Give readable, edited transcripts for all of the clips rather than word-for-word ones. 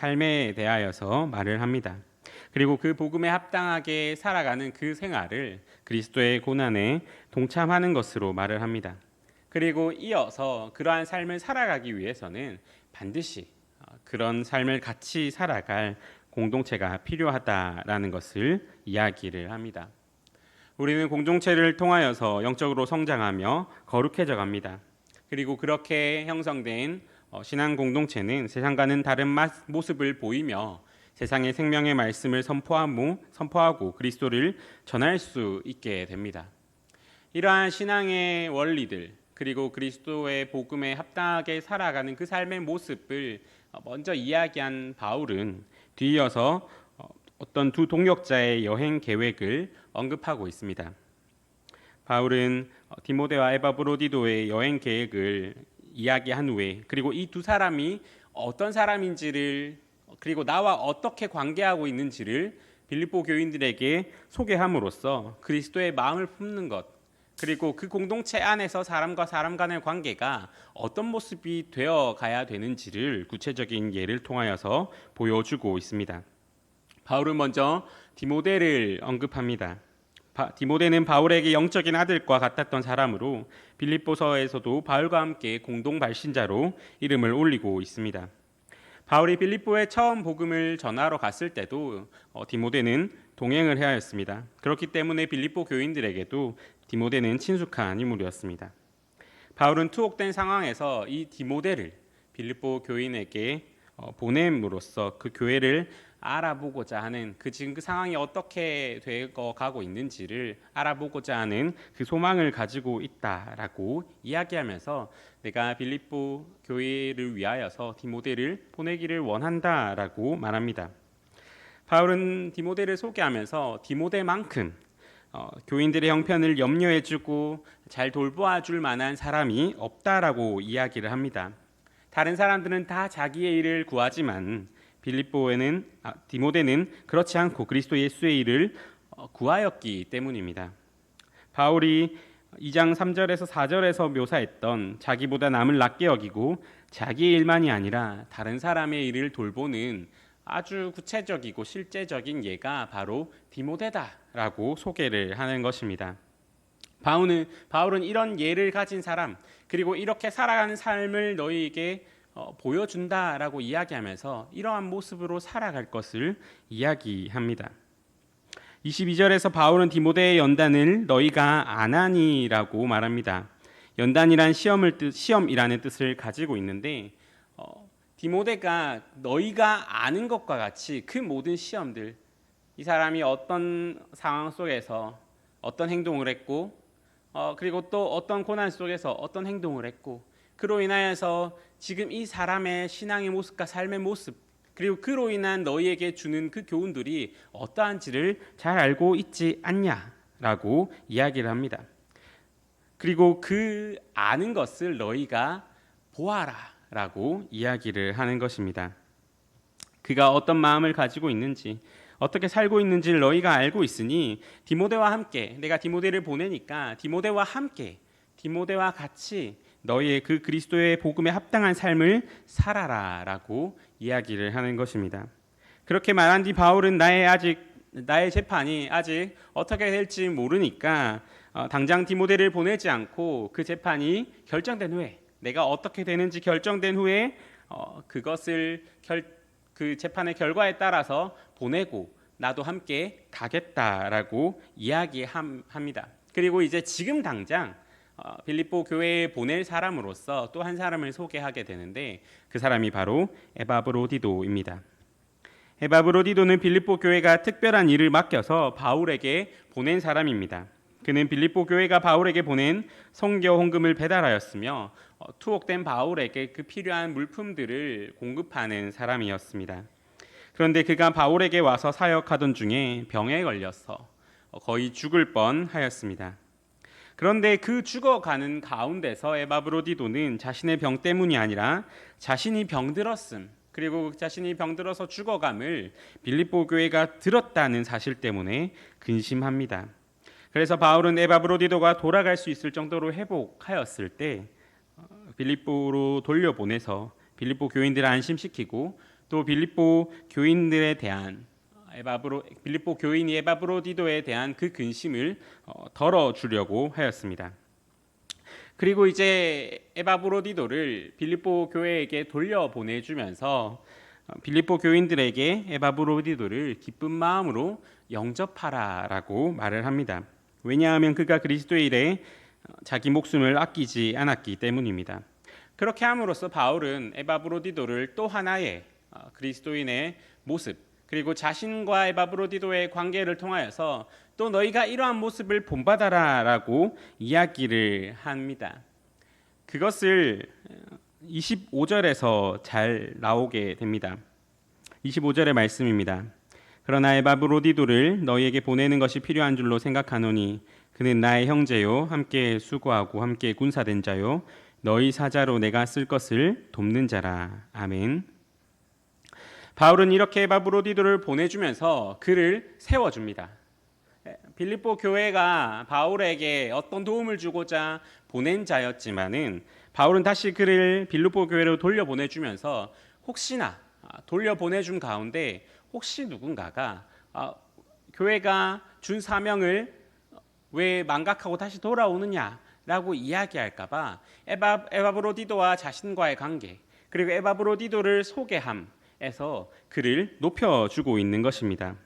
삶에 대하여서 말을 합니다. 그리고 그 복음에 합당하게 살아가는 그 생활을 그리스도의 고난에 동참하는 것으로 말을 합니다. 그리고 이어서 그러한 삶을 살아가기 위해서는 반드시 그런 삶을 같이 살아갈 공동체가 필요하다라는 것을 이야기를 합니다. 우리는 공동체를 통하여서 영적으로 성장하며 거룩해져 갑니다. 그리고 그렇게 형성된 신앙 공동체는 세상과는 다른 모습을 보이며 세상의 생명의 말씀을 선포하고 그리스도를 전할 수 있게 됩니다. 이러한 신앙의 원리들 그리고 그리스도의 복음에 합당하게 살아가는 그 삶의 모습을 먼저 이야기한 바울은 뒤이어서 어떤 두 동역자의 여행 계획을 언급하고 있습니다. 바울은 디모데와 에바브로디도의 여행 계획을 이야기한 후에 그리고 이 두 사람이 어떤 사람인지를 그리고 나와 어떻게 관계하고 있는지를 빌립보 교인들에게 소개함으로써 그리스도의 마음을 품는 것 그리고 그 공동체 안에서 사람과 사람 간의 관계가 어떤 모습이 되어 가야 되는지를 구체적인 예를 통하여서 보여주고 있습니다. 바울은 먼저 디모데를 언급합니다. 디모데는 바울에게 영적인 아들과 같았던 사람으로 빌립보서에서도 바울과 함께 공동 발신자로 이름을 올리고 있습니다. 바울이 빌립보에 처음 복음을 전하러 갔을 때도 디모데는 동행을 해야 했습니다. 그렇기 때문에 빌립보 교인들에게도 디모데는 친숙한 인물이었습니다. 바울은 투옥된 상황에서 이 디모데를 빌립보 교인에게 보냄으로써 그 교회를 알아보고자 하는 지금 그 상황이 어떻게 되어 가고 있는지를 알아보고자 하는 그 소망을 가지고 있다라고 이야기하면서 내가 빌립보 교회를 위하여서 디모데를 보내기를 원한다라고 말합니다. 바울은 디모데를 소개하면서 디모데만큼 교인들의 형편을 염려해주고 잘 돌보아줄 만한 사람이 없다라고 이야기를 합니다. 다른 사람들은 다 자기의 일을 구하지만 디모데는 그렇지 않고 그리스도 예수의 일을 구하였기 때문입니다. 바울이 2장 3절에서 4절에서 묘사했던 자기보다 남을 낮게 여기고 자기의 일만이 아니라 다른 사람의 일을 돌보는 아주 구체적이고 실제적인 예가 바로 디모데다라고 소개를 하는 것입니다. 바울은 이런 예를 가진 사람 그리고 이렇게 살아가는 삶을 너희에게 보여준다라고 이야기하면서 이러한 모습으로 살아갈 것을 이야기합니다. 22절에서 바울은 디모데의 연단을 너희가 아나니라고 말합니다. 연단이란 시험이라는 뜻을 가지고 있는데 디모데가 너희가 아는 것과 같이 그 모든 시험들 이 사람이 어떤 상황 속에서 어떤 행동을 했고 그리고 또 어떤 고난 속에서 어떤 행동을 했고 그로 인하여서 지금 이 사람의 신앙의 모습과 삶의 모습 그리고 그로 인한 너희에게 주는 그 교훈들이 어떠한지를 잘 알고 있지 않냐라고 이야기를 합니다. 그리고 그 아는 것을 너희가 보아라라고 이야기를 하는 것입니다. 그가 어떤 마음을 가지고 있는지 어떻게 살고 있는지를 너희가 알고 있으니 디모데와 함께 내가 디모데를 보내니까 디모데와 같이 너희의 그 그리스도의 복음에 합당한 삶을 살아라라고 이야기를 하는 것입니다. 그렇게 말한 뒤 바울은 나의 재판이 아직 어떻게 될지 모르니까 당장 디모데를 보내지 않고 그 재판이 결정된 후에 내가 어떻게 되는지 결정된 후에 그것을 그 재판의 결과에 따라서 보내고 나도 함께 가겠다라고 이야기합니다. 그리고 이제 지금 당장 빌립보 교회에 보낼 사람으로서 또 한 사람을 소개하게 되는데 그 사람이 바로 에바브로디도입니다. 에바브로디도는 빌립보 교회가 특별한 일을 맡겨서 바울에게 보낸 사람입니다. 그는 빌립보 교회가 바울에게 보낸 성교 헌금을 배달하였으며 투옥된 바울에게 그 필요한 물품들을 공급하는 사람이었습니다. 그런데 그가 바울에게 와서 사역하던 중에 병에 걸려서 거의 죽을 뻔하였습니다. 그런데 그 죽어가는 가운데서 에바브로디도는 자신의 병 때문이 아니라 자신이 병들었음 그리고 자신이 병들어서 죽어감을 빌립보 교회가 들었다는 사실 때문에 근심합니다. 그래서 바울은 에바브로디도가 돌아갈 수 있을 정도로 회복하였을 때 빌립보로 돌려보내서 빌립보 교인들을 안심시키고 또 빌립보 교인들에 대한 빌립보 교인이 에바브로디도에 대한 그 근심을 덜어주려고 하였습니다. 그리고 이제 에바브로디도를 빌립보 교회에게 돌려보내주면서 빌립보 교인들에게 에바브로디도를 기쁜 마음으로 영접하라라고 말을 합니다. 왜냐하면 그가 그리스도의 일에 자기 목숨을 아끼지 않았기 때문입니다. 그렇게 함으로써 바울은 에바브로디도를 또 하나의 그리스도인의 모습, 그리고 자신과 에바브로디도의 관계를 통하여서 또 너희가 이러한 모습을 본받아라라고 이야기를 합니다. 그것을 25절에서 잘 나오게 됩니다. 25절의 말씀입니다. 그러나 에바브로디도를 너희에게 보내는 것이 필요한 줄로 생각하노니 그는 나의 형제요 함께 수고하고 함께 군사된 자요 너희 사자로 내가 쓸 것을 돕는 자라. 아멘. 바울은 이렇게 에바브로디도를 보내주면서 그를 세워줍니다. 빌립보 교회가 바울에게 어떤 도움을 주고자 보낸 자였지만은 바울은 다시 그를 빌립보 교회로 돌려보내주면서 혹시나 돌려보내준 가운데 혹시 누군가가 교회가 준 사명을 왜 망각하고 다시 돌아오느냐라고 이야기할까봐 에바브로디도와 자신과의 관계, 그리고 에바브로디도를 소개함에서 그를 높여주고 있는 것입니다.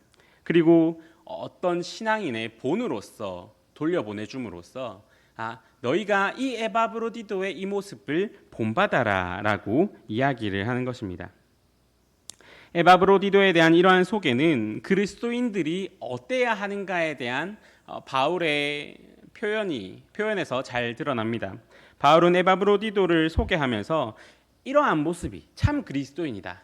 그리고 어떤 신앙인의 본으로서 돌려보내줌으로써 너희가 이 에바브로디도의 이 모습을 본받아라라고 이야기를 하는 것입니다. 에바브로디도에 대한 이러한 소개는 그리스도인들이 어때야 하는가에 대한 바울의 표현에서 잘 드러납니다. 바울은 에바브로디도를 소개하면서 이러한 모습이 참 그리스도인이다.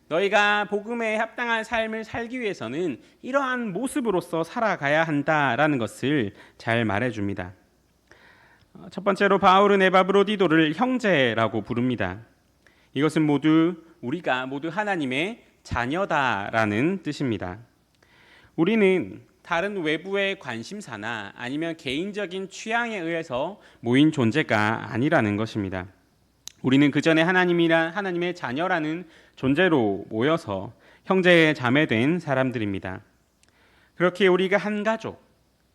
너희가 복음에 합당한 삶을 살기 위해서는 이러한 모습으로서 살아가야 한다라는 것을 잘 말해줍니다. 첫 번째로 바울은 에바브로디도를 형제라고 부릅니다. 이것은 우리가 모두 하나님의 자녀다라는 뜻입니다. 우리는 다른 외부의 관심사나 아니면 개인적인 취향에 의해서 모인 존재가 아니라는 것입니다. 우리는 그 전에 하나님의 자녀라는 존재로 모여서 형제 자매된 사람들입니다. 그렇게 우리가 한 가족,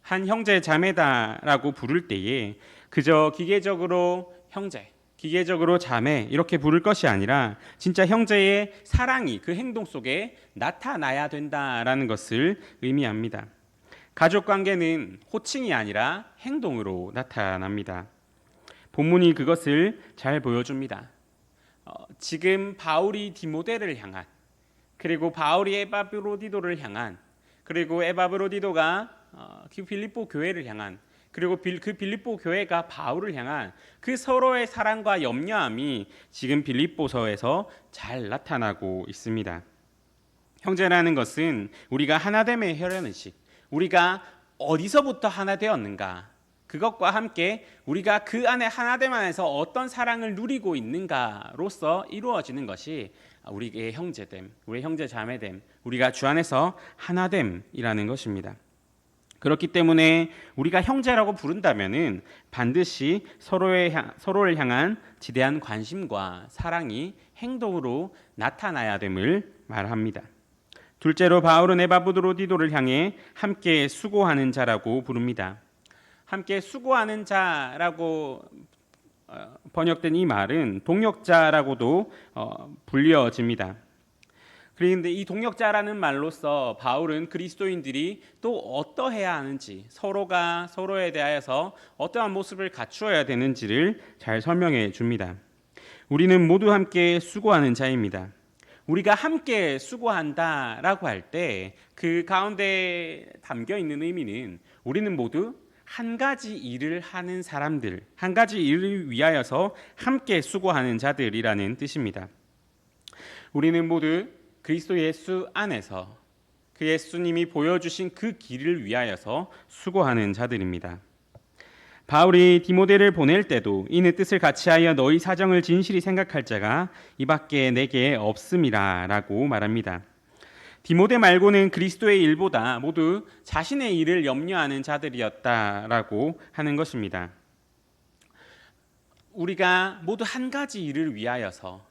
한 형제 자매다라고 부를 때에 그저 기계적으로 형제, 기계적으로 자매 이렇게 부를 것이 아니라 진짜 형제의 사랑이 그 행동 속에 나타나야 된다라는 것을 의미합니다. 가족관계는 호칭이 아니라 행동으로 나타납니다. 본문이 그것을 잘 보여줍니다. 지금 바울이 디모데를 향한, 그리고 바울이 에바브로디도를 향한, 그리고 에바브로디도가 빌립보 교회를 향한, 그리고 그 빌립보 교회가 바울을 향한 그 서로의 사랑과 염려함이 지금 빌립보서에서 잘 나타나고 있습니다. 형제라는 것은 우리가 하나됨의 혈연의식, 우리가 어디서부터 하나 되었는가, 그것과 함께 우리가 그 안에 하나됨 안에서 어떤 사랑을 누리고 있는가로서 이루어지는 것이 우리의 형제됨, 우리의 형제 자매됨, 우리가 주 안에서 하나됨이라는 것입니다. 그렇기 때문에 우리가 형제라고 부른다면은 반드시 서로를 향한 지대한 관심과 사랑이 행동으로 나타나야 됨을 말합니다. 둘째로 바울은 에바브로디도를 향해 함께 수고하는 자라고 부릅니다. 함께 수고하는 자라고 번역된 이 말은 동역자라고도 불려집니다. 그런데 이 동역자라는 말로써 바울은 그리스도인들이 또 어떠해야 하는지, 서로가 서로에 대하여서 어떠한 모습을 갖추어야 되는지를 잘 설명해 줍니다. 우리는 모두 함께 수고하는 자입니다. 우리가 함께 수고한다라고 할 때 그 가운데 담겨 있는 의미는 우리는 모두 한 가지 일을 하는 사람들, 한 가지 일을 위하여서 함께 수고하는 자들이라는 뜻입니다. 우리는 모두 그리스도 예수 안에서 그 예수님이 보여주신 그 길을 위하여서 수고하는 자들입니다. 바울이 디모데를 보낼 때도 이는 뜻을 같이하여 너희 사정을 진실히 생각할 자가 이밖에 내게 없음이라 라고 말합니다. 디모데 말고는 그리스도의 일보다 모두 자신의 일을 염려하는 자들이었다라고 하는 것입니다. 우리가 모두 한 가지 일을 위하여서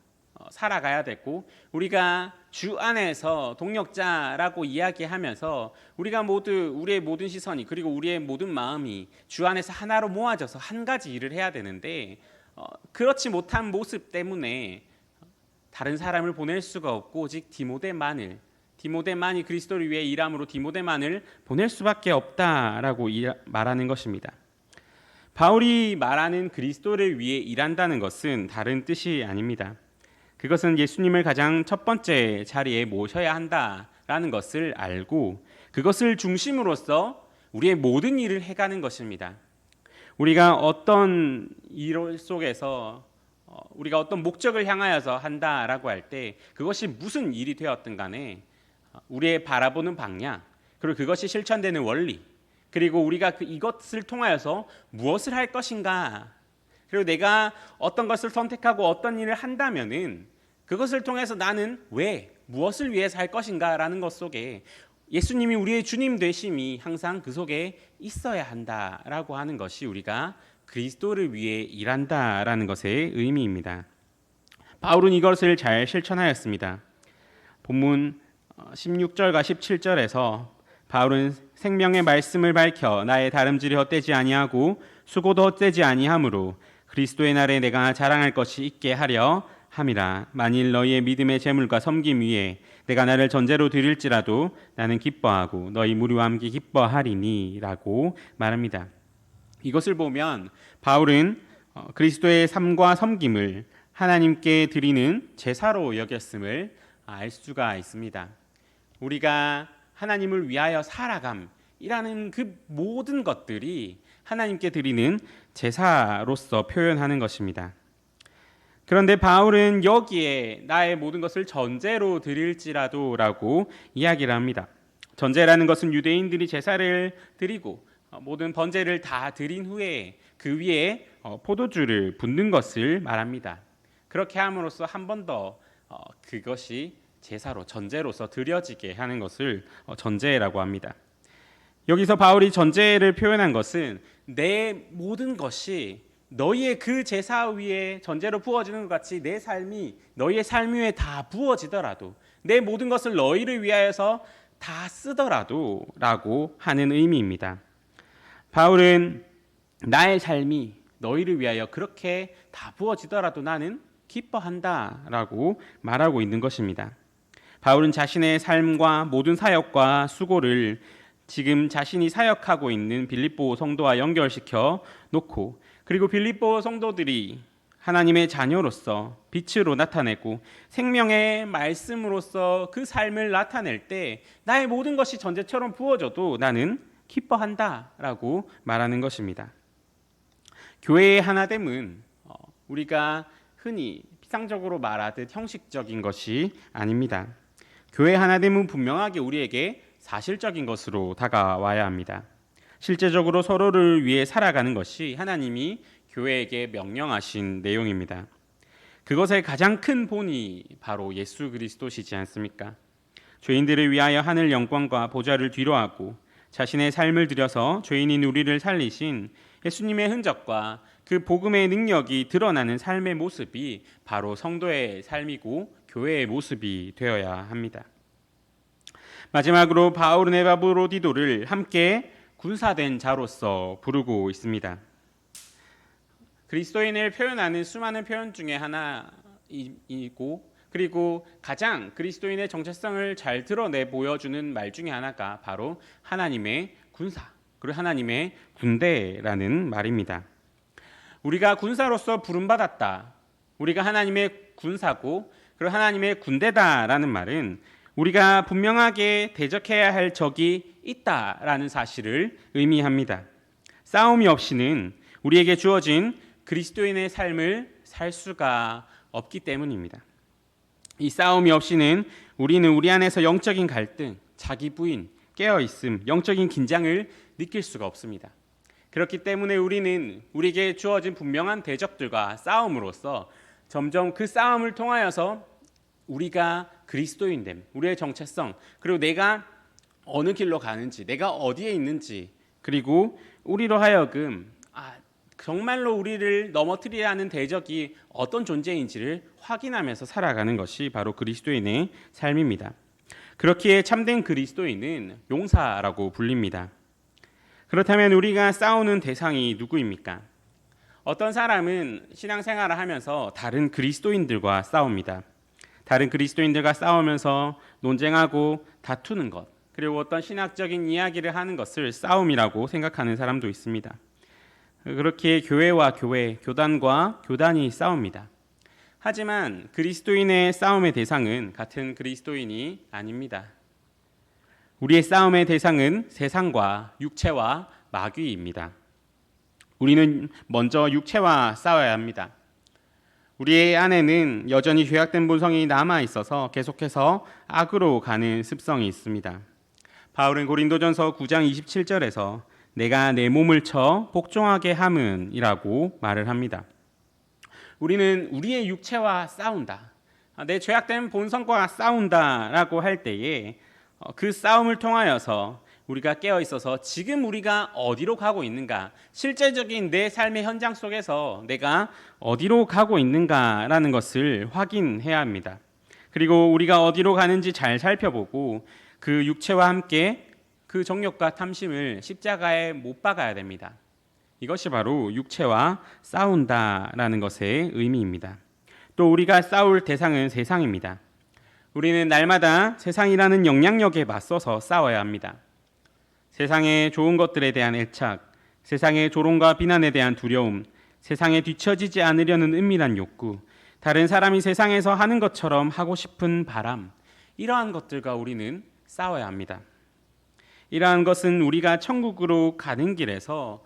살아가야 되고, 우리가 주 안에서 동역자라고 이야기하면서 우리가 모두 우리의 모든 시선이, 그리고 우리의 모든 마음이 주 안에서 하나로 모아져서 한 가지 일을 해야 되는데, 그렇지 못한 모습 때문에 다른 사람을 보낼 수가 없고 오직 디모데만이 그리스도를 위해 일함으로 디모데만을 보낼 수밖에 없다라고 말하는 것입니다. 바울이 말하는 그리스도를 위해 일한다는 것은 다른 뜻이 아닙니다. 그것은 예수님을 가장 첫 번째 자리에 모셔야 한다라는 것을 알고 그것을 중심으로써 우리의 모든 일을 해가는 것입니다. 우리가 어떤 일 속에서 우리가 어떤 목적을 향하여서 한다라고 할 때 그것이 무슨 일이 되었든 간에 우리의 바라보는 방향, 그리고 그것이 실천되는 원리, 그리고 우리가 이것을 통하여서 무엇을 할 것인가, 그리고 내가 어떤 것을 선택하고 어떤 일을 한다면은 그것을 통해서 나는 무엇을 위해서 할 것인가라는 것 속에 예수님이 우리의 주님 되심이 항상 그 속에 있어야 한다라고 하는 것이 우리가 그리스도를 위해 일한다라는 것의 의미입니다. 바울은 이것을 잘 실천하였습니다. 본문 16절과 17절에서 바울은 생명의 말씀을 밝혀 나의 다름질이 헛되지 아니하고 수고도 헛되지 아니하므로 그리스도의 날에 내가 자랑할 것이 있게 하려 함이라. 만일 너희의 믿음의 재물과 섬김 위에 내가 나를 전제로 드릴지라도 나는 기뻐하고 너희 무리와 함께 기뻐하리니 라고 말합니다. 이것을 보면 바울은 그리스도의 삶과 섬김을 하나님께 드리는 제사로 여겼음을 알 수가 있습니다. 우리가 하나님을 위하여 살아감이라는 그 모든 것들이 하나님께 드리는 제사로서 표현하는 것입니다. 그런데 바울은 여기에 나의 모든 것을 전제로 드릴지라도 라고 이야기를 합니다. 전제라는 것은 유대인들이 제사를 드리고 모든 번제를 다 드린 후에 그 위에 포도주를 붓는 것을 말합니다. 그렇게 함으로써 한 번 더 그것이 제사로, 전제로서 드려지게 하는 것을 전제라고 합니다. 여기서 바울이 전제를 표현한 것은 내 모든 것이 너희의 그 제사 위에 전제로 부어지는 것 같이 내 삶이 너희의 삶 위에 다 부어지더라도, 내 모든 것을 너희를 위하여서 다 쓰더라도 라고 하는 의미입니다. 바울은 나의 삶이 너희를 위하여 그렇게 다 부어지더라도 나는 기뻐한다 라고 말하고 있는 것입니다. 바울은 자신의 삶과 모든 사역과 수고를 지금 자신이 사역하고 있는 빌립보 성도와 연결시켜 놓고, 그리고 빌립보 성도들이 하나님의 자녀로서 빛으로 나타내고 생명의 말씀으로서 그 삶을 나타낼 때 나의 모든 것이 전제처럼 부어져도 나는 기뻐한다라고 말하는 것입니다. 교회의 하나됨은 우리가 흔히 피상적으로 말하듯 형식적인 것이 아닙니다. 교회의 하나됨은 분명하게 우리에게 사실적인 것으로 다가와야 합니다. 실제적으로 서로를 위해 살아가는 것이 하나님이 교회에게 명령하신 내용입니다. 그것의 가장 큰 본이 바로 예수 그리스도시지 않습니까? 죄인들을 위하여 하늘 영광과 보좌를 뒤로하고 자신의 삶을 들여서 죄인인 우리를 살리신 예수님의 흔적과 그 복음의 능력이 드러나는 삶의 모습이 바로 성도의 삶이고 교회의 모습이 되어야 합니다. 마지막으로 바울은 에바브로디도를 함께 군사된 자로서 부르고 있습니다. 그리스도인을 표현하는 수많은 표현 중에 하나이고, 그리고 가장 그리스도인의 정체성을 잘 드러내 보여주는 말 중에 하나가 바로 하나님의 군사, 그리고 하나님의 군대라는 말입니다. 우리가 군사로서 부름받았다, 우리가 하나님의 군사고 그리고 하나님의 군대다라는 말은 우리가 분명하게 대적해야 할 적이 있다라는 사실을 의미합니다. 싸움이 없이는 우리에게 주어진 그리스도인의 삶을 살 수가 없기 때문입니다. 이 싸움이 없이는 우리는 우리 안에서 영적인 갈등, 자기 부인, 깨어있음, 영적인 긴장을 느낄 수가 없습니다. 그렇기 때문에 우리는 우리에게 주어진 분명한 대적들과 싸움으로써 점점 그 싸움을 통하여서 우리가 그리스도인됨, 우리의 정체성, 그리고 내가 어느 길로 가는지, 내가 어디에 있는지, 그리고 우리로 하여금 정말로 우리를 넘어뜨리려 하는 대적이 어떤 존재인지를 확인하면서 살아가는 것이 바로 그리스도인의 삶입니다. 그렇기에 참된 그리스도인은 용사라고 불립니다. 그렇다면 우리가 싸우는 대상이 누구입니까? 어떤 사람은 신앙생활을 하면서 다른 그리스도인들과 싸웁니다. 다른 그리스도인들과 싸우면서 논쟁하고 다투는 것, 그리고 어떤 신학적인 이야기를 하는 것을 싸움이라고 생각하는 사람도 있습니다. 그렇게 교회와 교회, 교단과 교단이 싸웁니다. 하지만 그리스도인의 싸움의 대상은 같은 그리스도인이 아닙니다. 우리의 싸움의 대상은 세상과 육체와 마귀입니다. 우리는 먼저 육체와 싸워야 합니다. 우리의 안에는 여전히 죄악된 본성이 남아 있어서 계속해서 악으로 가는 습성이 있습니다. 바울은 고린도전서 9장 27절에서 내가 내 몸을 쳐 복종하게 함은이라고 말을 합니다. 우리는 우리의 육체와 싸운다. 내 죄악된 본성과 싸운다라고 할 때에 그 싸움을 통하여서 우리가 깨어 있어서 지금 우리가 어디로 가고 있는가, 실제적인 내 삶의 현장 속에서 내가 어디로 가고 있는가라는 것을 확인해야 합니다. 그리고 우리가 어디로 가는지 잘 살펴보고 그 육체와 함께 그 정욕과 탐심을 십자가에 못 박아야 됩니다. 이것이 바로 육체와 싸운다라는 것의 의미입니다. 또 우리가 싸울 대상은 세상입니다. 우리는 날마다 세상이라는 영향력에 맞서서 싸워야 합니다. 세상의 좋은 것들에 대한 애착, 세상의 조롱과 비난에 대한 두려움, 세상에 뒤처지지 않으려는 은밀한 욕구, 다른 사람이 세상에서 하는 것처럼 하고 싶은 바람, 이러한 것들과 우리는 싸워야 합니다. 이러한 것은 우리가 천국으로 가는 길에서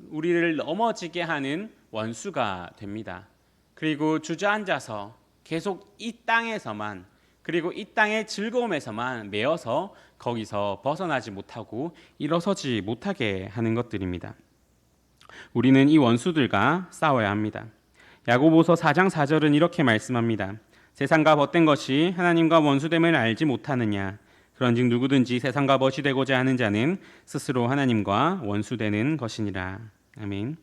우리를 넘어지게 하는 원수가 됩니다. 그리고 주저앉아서 계속 이 땅에서만, 그리고 이 땅의 즐거움에서만 매여서 거기서 벗어나지 못하고 일어서지 못하게 하는 것들입니다. 우리는 이 원수들과 싸워야 합니다. 야고보서 4장 4절은 이렇게 말씀합니다. 세상과 벗된 것이 하나님과 원수됨을 알지 못하느냐. 그런즉 누구든지 세상과 벗이 되고자 하는 자는 스스로 하나님과 원수되는 것이니라. 아멘.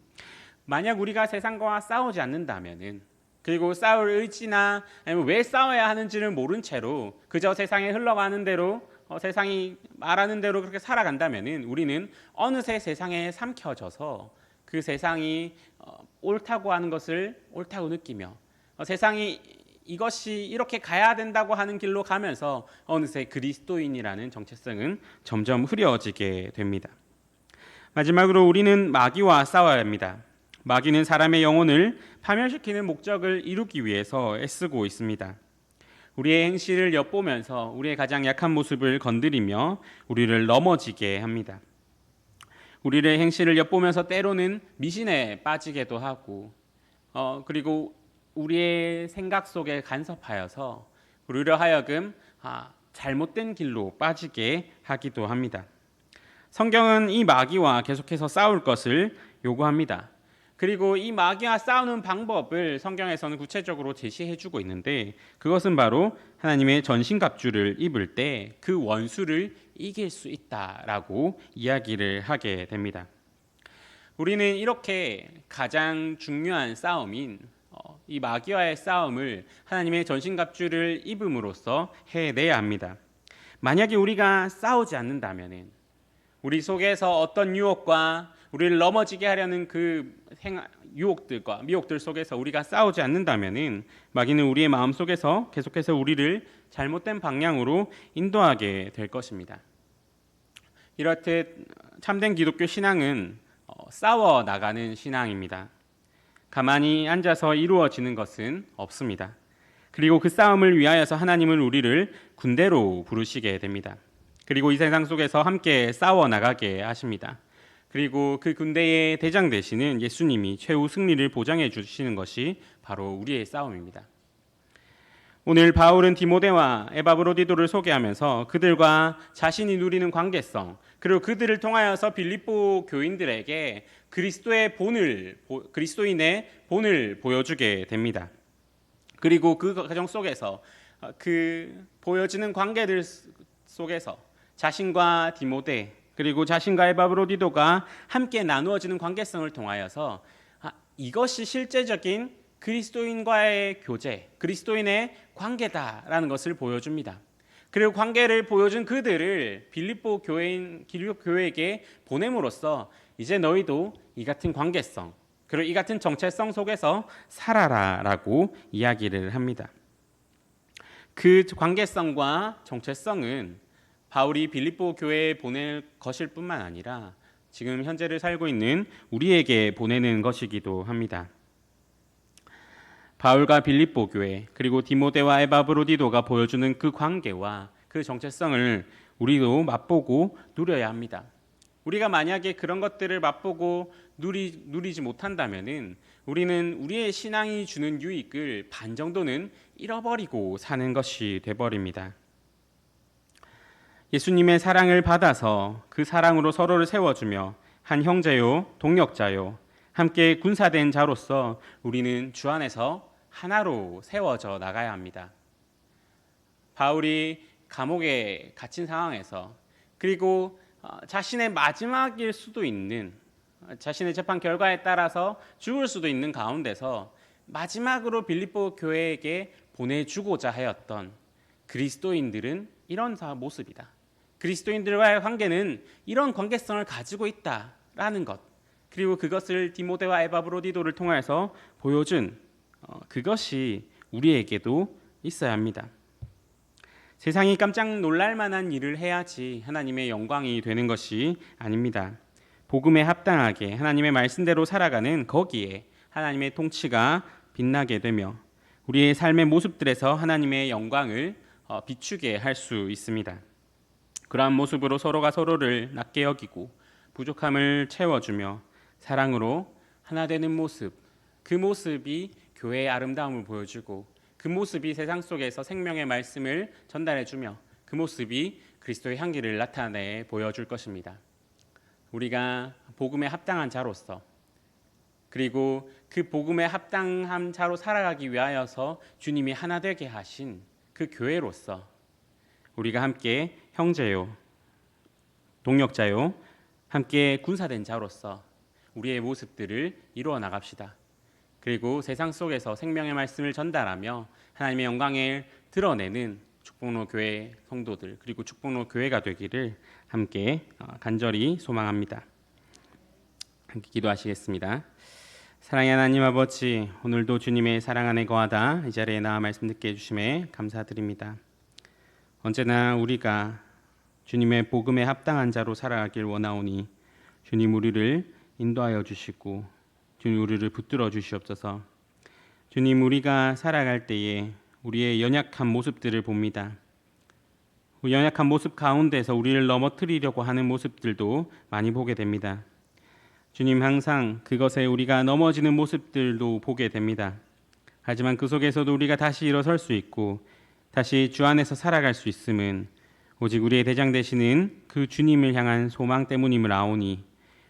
만약 우리가 세상과 싸우지 않는다면은, 그리고 싸울 의지나 아니면 왜 싸워야 하는지를 모른 채로 그저 세상에 흘러가는 대로 세상이 말하는 대로 그렇게 살아간다면은 우리는 어느새 세상에 삼켜져서 그 세상이 옳다고 하는 것을 옳다고 느끼며 세상이 이것이 이렇게 가야 된다고 하는 길로 가면서 어느새 그리스도인이라는 정체성은 점점 흐려지게 됩니다. 마지막으로 우리는 마귀와 싸워야 합니다. 마귀는 사람의 영혼을 파멸시키는 목적을 이루기 위해서 애쓰고 있습니다. 우리의 행실을 엿보면서 우리의 가장 약한 모습을 건드리며 우리를 넘어지게 합니다. 우리의 행실을 엿보면서 때로는 미신에 빠지게도 하고 그리고 우리의 생각 속에 간섭하여서 우리로 하여금 잘못된 길로 빠지게 하기도 합니다. 성경은 이 마귀와 계속해서 싸울 것을 요구합니다. 그리고 이 마귀와 싸우는 방법을 성경에서는 구체적으로 제시해주고 있는데 그것은 바로 하나님의 전신갑주를 입을 때 그 원수를 이길 수 있다라고 이야기를 하게 됩니다. 우리는 이렇게 가장 중요한 싸움인 이 마귀와의 싸움을 하나님의 전신갑주를 입음으로써 해내야 합니다. 만약에 우리가 싸우지 않는다면 우리 속에서 어떤 유혹과 우리를 넘어지게 하려는 그 유혹들과 미혹들 속에서 우리가 싸우지 않는다면 마귀는 우리의 마음 속에서 계속해서 우리를 잘못된 방향으로 인도하게 될 것입니다. 이렇듯 참된 기독교 신앙은 싸워 나가는 신앙입니다. 가만히 앉아서 이루어지는 것은 없습니다. 그리고 그 싸움을 위하여서 하나님은 우리를 군대로 부르시게 됩니다. 그리고 이 세상 속에서 함께 싸워 나가게 하십니다. 그리고 그 군대의 대장 되시는 예수님이 최후 승리를 보장해 주시는 것이 바로 우리의 싸움입니다. 오늘 바울은 디모데와 에바브로디도를 소개하면서 그들과 자신이 누리는 관계성, 그리고 그들을 통하여서 빌립보 교인들에게 그리스도인의 본을 보여주게 됩니다. 그리고 그 과정 속에서 그 보여지는 관계들 속에서 자신과 디모데 그리고 자신과 에바브로디도가 함께 나누어지는 관계성을 통하여서 이것이 실제적인 그리스도인과의 교제, 그리스도인의 관계다라는 것을 보여줍니다. 그리고 관계를 보여준 그들을 빌립보 교회에게 보냄으로써 이제 너희도 이 같은 관계성, 그리고 이 같은 정체성 속에서 살아라라고 이야기를 합니다. 그 관계성과 정체성은 바울이 빌립보 교회에 보낼 것일 뿐만 아니라 지금 현재를 살고 있는 우리에게 보내는 것이기도 합니다. 바울과 빌립보 교회 그리고 디모데와 에바브로디도가 보여주는 그 관계와 그 정체성을 우리도 맛보고 누려야 합니다. 우리가 만약에 그런 것들을 맛보고 누리지 못한다면은 우리는 우리의 신앙이 주는 유익을 반 정도는 잃어버리고 사는 것이 돼버립니다. 예수님의 사랑을 받아서 그 사랑으로 서로를 세워주며 한 형제요 동역자요 함께 군사된 자로서 우리는 주 안에서 하나로 세워져 나가야 합니다. 바울이 감옥에 갇힌 상황에서 그리고 자신의 마지막일 수도 있는 자신의 재판 결과에 따라서 죽을 수도 있는 가운데서 마지막으로 빌립보 교회에게 보내주고자 하였던 그리스도인들은 이런 모습이다. 그리스도인들과의 관계는 이런 관계성을 가지고 있다라는 것, 그리고 그것을 디모데와 에바브로디도를 통해서 보여준 그것이 우리에게도 있어야 합니다. 세상이 깜짝 놀랄 만한 일을 해야지 하나님의 영광이 되는 것이 아닙니다. 복음에 합당하게 하나님의 말씀대로 살아가는 거기에 하나님의 통치가 빛나게 되며 우리의 삶의 모습들에서 하나님의 영광을 비추게 할 수 있습니다. 그러한 모습으로 서로가 서로를 낮게 여기고 부족함을 채워주며 사랑으로 하나 되는 모습, 그 모습이 교회의 아름다움을 보여주고 그 모습이 세상 속에서 생명의 말씀을 전달해주며 그 모습이 그리스도의 향기를 나타내 보여줄 것입니다. 우리가 복음에 합당한 자로서 그리고 그 복음에 합당한 자로 살아가기 위하여서 주님이 하나 되게 하신 그 교회로서 우리가 함께 형제요 동역자요 함께 군사된 자로서 우리의 모습들을 이루어 나갑시다. 그리고 세상 속에서 생명의 말씀을 전달하며 하나님의 영광을 드러내는 축복로 교회 성도들 그리고 축복로 교회가 되기를 함께 간절히 소망합니다. 함께 기도하시겠습니다. 사랑의 하나님 아버지, 오늘도 주님의 사랑 안에 거하다 이 자리에 나와 말씀 듣게 해주심에 감사드립니다. 언제나 우리가 주님의 복음에 합당한 자로 살아가길 원하오니 주님 우리를 인도하여 주시고 주님 우리를 붙들어 주시옵소서. 주님 우리가 살아갈 때에 우리의 연약한 모습들을 봅니다. 연약한 모습 가운데서 우리를 넘어뜨리려고 하는 모습들도 많이 보게 됩니다. 주님 항상 그것에 우리가 넘어지는 모습들도 보게 됩니다. 하지만 그 속에서도 우리가 다시 일어설 수 있고 다시 주 안에서 살아갈 수 있음은 오직 우리의 대장 되시는 그 주님을 향한 소망 때문임을 아오니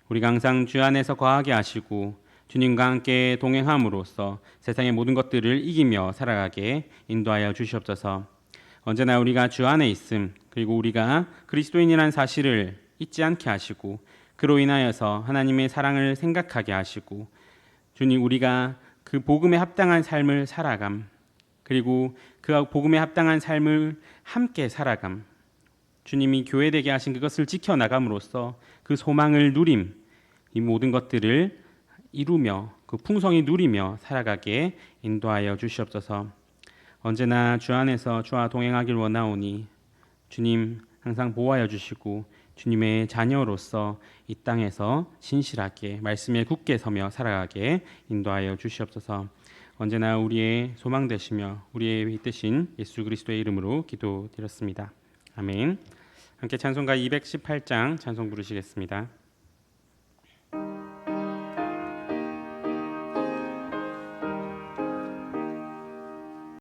우리가 항상 주 안에서 거하게 하시고 주님과 함께 동행함으로써 세상의 모든 것들을 이기며 살아가게 인도하여 주시옵소서. 언제나 우리가 주 안에 있음 그리고 우리가 그리스도인이라는 사실을 잊지 않게 하시고 그로 인하여서 하나님의 사랑을 생각하게 하시고 주님 우리가 그 복음에 합당한 삶을 살아감 그리고 그 복음에 합당한 삶을 함께 살아감 주님이 교회되게 하신 그것을 지켜나감으로써 그 소망을 누림 이 모든 것들을 이루며 그 풍성히 누리며 살아가게 인도하여 주시옵소서. 언제나 주 안에서 주와 동행하길 원하오니 주님 항상 보호하여 주시고 주님의 자녀로서 이 땅에서 신실하게 말씀에 굳게 서며 살아가게 인도하여 주시옵소서. 언제나 우리의 소망 되시며 우리의 빛 되신 예수 그리스도의 이름으로 기도드렸습니다. 아멘. 함께 찬송가 218장 찬송 부르시겠습니다.